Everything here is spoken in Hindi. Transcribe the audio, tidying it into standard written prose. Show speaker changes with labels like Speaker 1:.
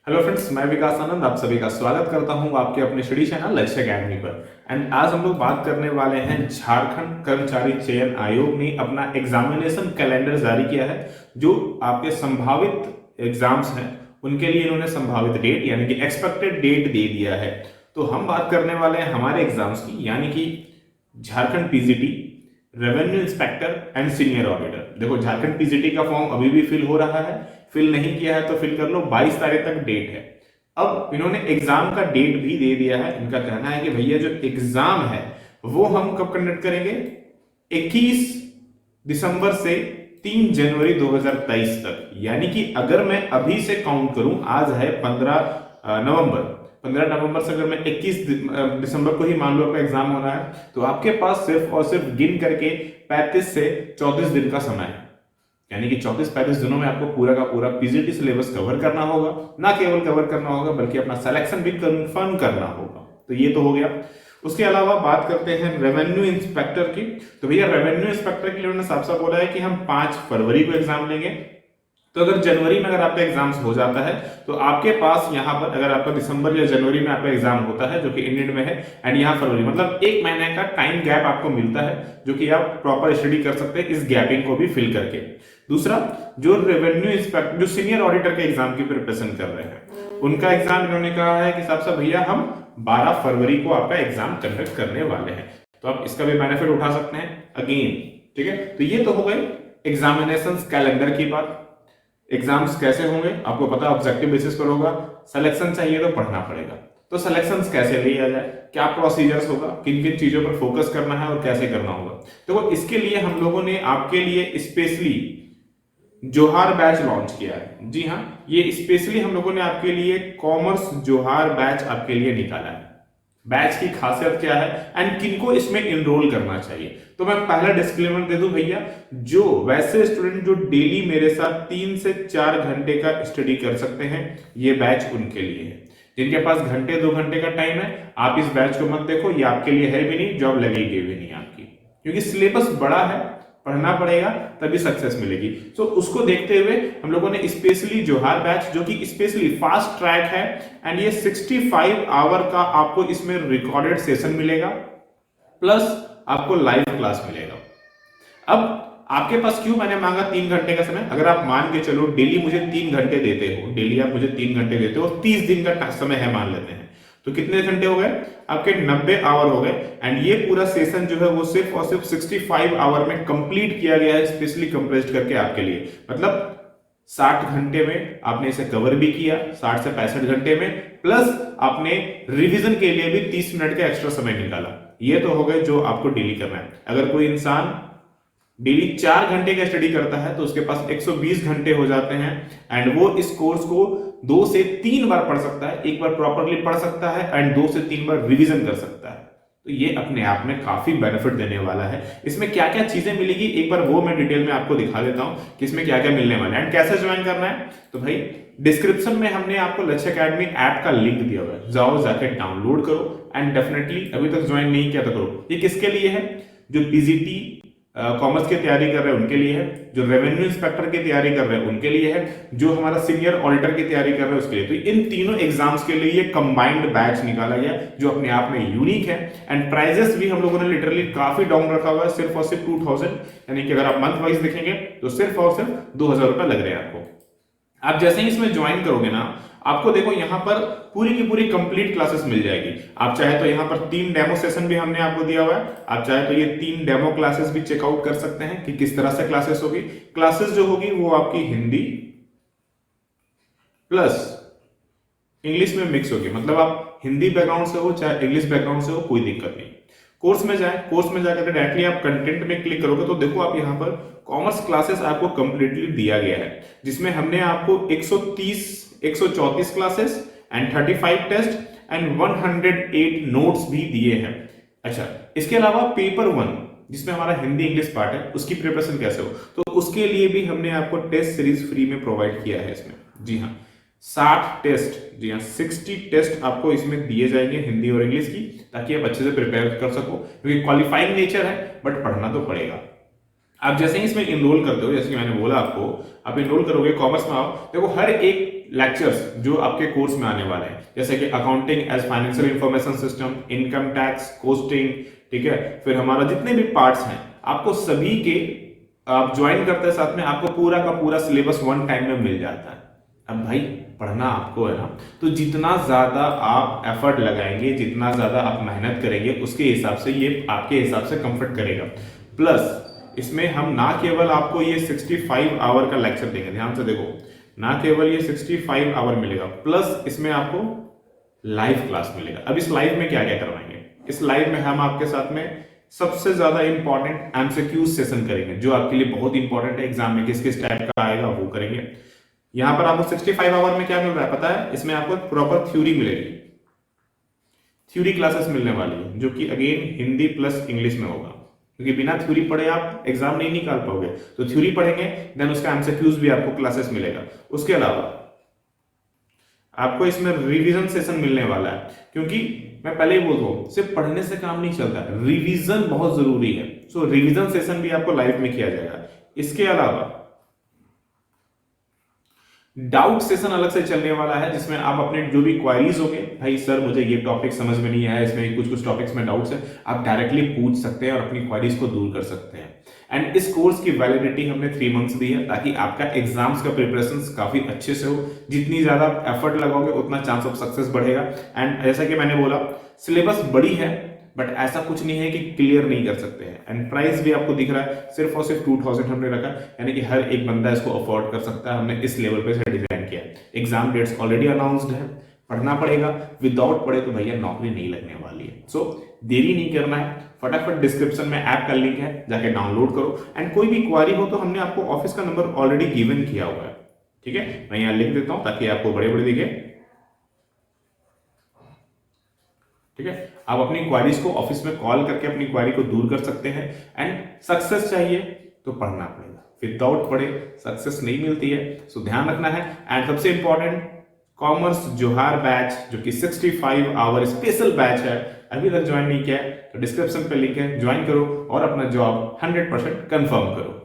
Speaker 1: हेलो फ्रेंड्स, मैं विकास आनंद आप सभी का स्वागत करता हूं आपके अपने स्टडी चैनल लक्ष्य अकेडमी पर। एंड आज हम लोग बात करने वाले हैं झारखंड कर्मचारी चयन आयोग ने अपना एग्जामिनेशन कैलेंडर जारी किया है। जो आपके संभावित एग्जाम्स हैं उनके लिए इन्होंने संभावित डेट यानी कि एक्सपेक्टेड डेट दे दिया है। तो हम बात करने वाले हैं हमारे एग्जाम्स की, यानी कि Jharkhand PGT, revenue inspector and senior auditor. देखो, झारखंड पीजीटी का फॉर्म अभी भी फिल हो रहा है, फिल नहीं किया है तो फिल कर लो, 22 तारीख तक डेट है। अब इन्होंने एग्जाम का डेट भी दे दिया है। इनका कहना है कि भैया जो एग्जाम है वो हम कब कंडक्ट करेंगे, 21 दिसंबर से 3 जनवरी 2023 तक। यानी कि अगर मैं अभी से काउंट करूं, आज है 15 नवंबर, 15 नवंबर से अगर मैं 21 दिसंबर को ही मान लो आपका एग्जाम होना है, तो आपके पास सिर्फ और सिर्फ गिन करके 35 से 34 दिन का समय है। यानी कि 34-35 दिनों में आपको पूरा का पूरा पीजीटी सिलेबस कवर करना होगा। ना केवल कवर करना होगा बल्कि अपना सिलेक्शन भी कंफर्म करना होगा। तो ये तो हो गया। उसके अलावा बात करते हैं रेवेन्यू इंस्पेक्टर की। तो भैया रेवेन्यू इंस्पेक्टर के लिए उन्होंने साफ साफ बोला है कि हम 5 फरवरी को एग्जाम लेंगे। तो अगर जनवरी में अगर आपका एग्जाम्स हो जाता है तो आपके पास यहाँ पर, अगर आपका दिसंबर या जनवरी में आपका एग्जाम होता है जो कि इंडियन में है, एंड यहाँ फरवरी, मतलब 1 महीने का टाइम गैप आपको मिलता है जो कि आप प्रॉपर स्टडी कर सकते हैं इस गैपिंग को भी फिल करके। दूसरा, जो रेवेन्यू इंस्पेक्टर, जो सीनियर ऑडिटर के एग्जाम की प्रिपरेशन कर रहे हैं, उनका एग्जाम इन्होंने कहा है कि साहब भैया हम 12 फरवरी को आपका एग्जाम कंडक्ट करने वाले हैं। तो आप इसका भी बेनिफिट उठा सकते हैं अगेन। ठीक है, तो ये तो हो गए एग्जामिनेशन कैलेंडर की बात। एग्जाम्स कैसे होंगे आपको पता, ऑब्जेक्टिव बेसिस पर होगा। सिलेक्शन चाहिए तो पढ़ना पड़ेगा। तो सिलेक्शन कैसे लिया जाए, क्या प्रोसीजर्स होगा, किन किन चीजों पर फोकस करना है और कैसे करना होगा। तो इसके लिए हम लोगों ने आपके लिए स्पेशली जोहार बैच लॉन्च किया है। जी हाँ, ये स्पेशली हम लोगों ने आपके लिए कॉमर्स जोहार बैच आपके लिए निकाला है। बैच की खासियत क्या है एंड किनको इसमें इनरोल करना चाहिए, तो मैं पहला डिस्क्लेमर दे दूं भैया, जो वैसे स्टूडेंट जो डेली मेरे साथ 3 से 4 घंटे का स्टडी कर सकते हैं, ये बैच उनके लिए है। जिनके पास घंटे 2 घंटे का टाइम है, आप इस बैच को मत देखो, ये आपके लिए है भी नहीं, जॉब लगेगी भी नहीं आपकी, क्योंकि सिलेबस बड़ा है, पढ़ना पड़ेगा तभी सक्सेस मिलेगी। सो उसको देखते हुए हम लोगों ने स्पेशली जोहार बैच, जो कि स्पेशली फास्ट ट्रैक है, एंड ये 65 आवर का आपको इसमें रिकॉर्डेड सेशन मिलेगा, प्लस आपको लाइव क्लास मिलेगा। अब आपके पास क्यों मैंने मांगा 3 घंटे का समय, अगर आप मान के चलो डेली मुझे 3 घंटे देते हो, डेली आप मुझे 3 घंटे देते हो, 30 दिन का समय है मान लेते हैं, तो कितने घंटे हो गए आपके, 90 आवर हो गए। एंड ये पूरा सेशन जो है वो सिर्फ और सिर्फ 65 आवर में कंप्लीट किया गया है, स्पेशली कंप्रेस्ड करके आपके लिए। मतलब 60 घंटे में आपने इसे कवर भी किया, 60 से 65 घंटे में, प्लस आपने रिवीजन के लिए भी 30 मिनट का एक्स्ट्रा समय निकाला। ये तो हो गए जो आपको डेली करना है। अगर कोई इंसान डेली 4 घंटे का स्टडी करता है तो उसके पास 120 घंटे हो जाते हैं, एंड वो इस कोर्स को 2 से 3 बार पढ़ सकता है, एक बार प्रॉपरली पढ़ सकता है एंड 2 से 3 बार रिवीजन कर सकता है। तो ये अपने आप में काफी बेनिफिट देने वाला है। इसमें क्या क्या चीजें मिलेगी एक बार वो मैं डिटेल में आपको दिखा देता हूं कि इसमें क्या क्या मिलने वाला है एंड कैसे ज्वाइन करना है। तो भाई डिस्क्रिप्शन में हमने आपको लक्ष्य अकेडमी ऐप का लिंक दिया हुआ है, जाओ जाके डाउनलोड करो एंड डेफिनेटली अभी तक ज्वाइन नहीं किया तो करो। ये किसके लिए है, जो पीजीटी कॉमर्स की तैयारी कर रहे हैं उनके लिए है, जो रेवेन्यू इंस्पेक्टर की तैयारी कर रहे हैं उनके लिए है, जो हमारा सीनियर ऑडिटर की तैयारी कर रहे हैं उसके लिए। तो इन तीनों एग्जाम्स के लिए ये कंबाइंड बैच निकाला गया जो अपने आप में यूनिक है। एंड प्राइजेस भी हम लोगों ने लिटरली काफी डाउन रखा हुआ है, सिर्फ और सिर्फ 2000, यानी कि अगर आप मंथ वाइज देखेंगे तो सिर्फ और सिर्फ 2000 रुपए लग रहे हैं आपको। आप जैसे ही इसमें ज्वाइन करोगे ना, आपको देखो यहां पर पूरी की पूरी कंप्लीट क्लासेस मिल जाएगी। आप चाहे तो यहां पर 3 डेमो सेशन भी हमने आपको दिया हुआ है, आप चाहे तो ये 3 डेमो क्लासेस भी चेकआउट कर सकते हैं कि किस तरह से क्लासेस होगी। क्लासेस जो होगी वो आपकी हिंदी प्लस इंग्लिश में मिक्स होगी, मतलब आप हिंदी बैकग्राउंड से हो चाहे इंग्लिश बैकग्राउंड से हो, कोई दिक्कत नहीं। कोर्स में जाए, कोर्स में जाकर डायरेक्टली आप कंटेंट में क्लिक करोगे तो देखो आप यहाँ पर कॉमर्स क्लासेस आपको कंप्लीटली दिया गया है, जिसमें हमने आपको 134 classes and 35 test and 108 notes भी दिए हैं। अच्छा, इसके अलावा पेपर 1 जिसमें हमारा हिंदी इंग्लिश पार्ट है, उसकी प्रिपरेशन कैसे हो, तो उसके लिए भी हमने आपको टेस्ट सीरीज फ्री में प्रोवाइड किया है इसमें। जी हाँ, 60 टेस्ट, जी हाँ 60 टेस्ट आपको इसमें दिए जाएंगे हिंदी और इंग्लिश की, ताकि आप अच्छे से प्रिपेयर कर सको, क्योंकि क्वालिफाइंग नेचर है बट पढ़ना तो पड़ेगा। आप जैसे ही इसमें इनरोल करते हो, जैसे कि मैंने बोला आपको, आप इनरोल करोगे, कॉमर्स में आओ, देखो हर एक लेक्चर्स जो आपके कोर्स में आने वाले हैं, जैसे कि accounting as financial information system, income tax, costing, ठीक है, फिर हमारा जितने भी पार्ट्स हैं आपको सभी के आप ज्वाइन करते हैं साथ में, आपको पूरा का पूरा सिलेबस वन टाइम में मिल जाता है। अब भाई पढ़ना आपको है ना, तो जितना ज्यादा आप एफर्ट लगाएंगे, जितना ज्यादा आप मेहनत करेंगे, उसके हिसाब से ये आपके हिसाब से कंफर्ट करेगा। प्लस इसमें हम ना केवल आपको ये 65 आवर का लेक्चर देंगे, ध्यान से देखो, ना केवल ये 65 आवर मिलेगा, प्लस इसमें आपको लाइव क्लास मिलेगा। अब इस लाइव में क्या क्या करवाएंगे, इस लाइव में हम आपके साथ में सबसे ज्यादा इंपॉर्टेंट एमसीक्यू सेशन करेंगे, जो आपके लिए बहुत इंपॉर्टेंट है, एग्जाम में किस किस टाइप का आएगा वो करेंगे। यहां पर आपको 65 आवर में क्या मिल रहा है पता है, इसमें आपको प्रॉपर थ्योरी मिलेगी, थ्योरी क्लासेस मिलने वाली है, जो कि अगेन हिंदी प्लस इंग्लिश में होगा, क्योंकि बिना थ्योरी पढ़े आप एग्जाम नहीं निकाल पाओगे। तो थ्योरी पढ़ेंगे, देन उसका एमसीक्यूज भी आपको क्लासेस मिलेगा। उसके अलावा आपको इसमें रिवीजन सेशन मिलने वाला है, क्योंकि मैं पहले ही बोलता हूं सिर्फ पढ़ने से काम नहीं चलता, रिवीजन बहुत जरूरी है। सो रिवीजन सेशन भी आपको लाइव में किया जाएगा। इसके अलावा डाउट सेशन अलग से चलने वाला है, जिसमें आप अपने जो भी क्वारीज होंगे, भाई सर मुझे ये टॉपिक समझ में नहीं आया, इसमें कुछ कुछ टॉपिक्स में डाउट्स है, आप डायरेक्टली पूछ सकते हैं और अपनी क्वारीज को दूर कर सकते हैं। एंड इस कोर्स की वैलिडिटी हमने 3 मंथ्स दी है, ताकि आपका एग्जाम्स का प्रिपरेशन काफी अच्छे से हो। जितनी ज्यादा एफर्ट लगाओगे उतना चांस ऑफ सक्सेस बढ़ेगा। एंड जैसा कि मैंने बोला, सिलेबस बड़ी है, बट ऐसा कुछ नहीं है कि क्लियर नहीं कर सकते हैं। एंड प्राइस भी आपको दिख रहा है, सिर्फ और सिर्फ 2000 हमने रखा, यानी कि हर एक बंदा इसको अफोर्ड कर सकता है। हमने इस लेवल पे से डिजाइन किया है। एग्जाम डेट्स ऑलरेडी अनाउंस्ड है, पढ़ना पड़ेगा, विदाउट पढ़े तो भैया नौकरी नहीं लगने वाली है। सो देरी नहीं करना है, फटाफट डिस्क्रिप्शन में ऐप का लिंक है, जाके डाउनलोड करो। एंड कोई भी क्वारी हो तो हमने आपको ऑफिस का नंबर ऑलरेडी गिवन किया हुआ है, ठीक है, मैं यहाँ लिख देता हूं ताकि आपको बड़े बड़े दिखे, ठीक है। आप अपनी क्वारीज को ऑफिस में कॉल करके अपनी क्वारी को दूर कर सकते हैं। एंड सक्सेस चाहिए तो पढ़ना पड़ेगा, विदाउट पढ़े सक्सेस नहीं मिलती है, सो ध्यान रखना है। एंड सबसे इंपॉर्टेंट, कॉमर्स जोहार बैच, जो कि 65 आवर स्पेशल बैच है, अभी तक ज्वाइन नहीं किया है तो डिस्क्रिप्शन पे लिंक है, ज्वाइन करो और अपना जॉब 100% कंफर्म करो।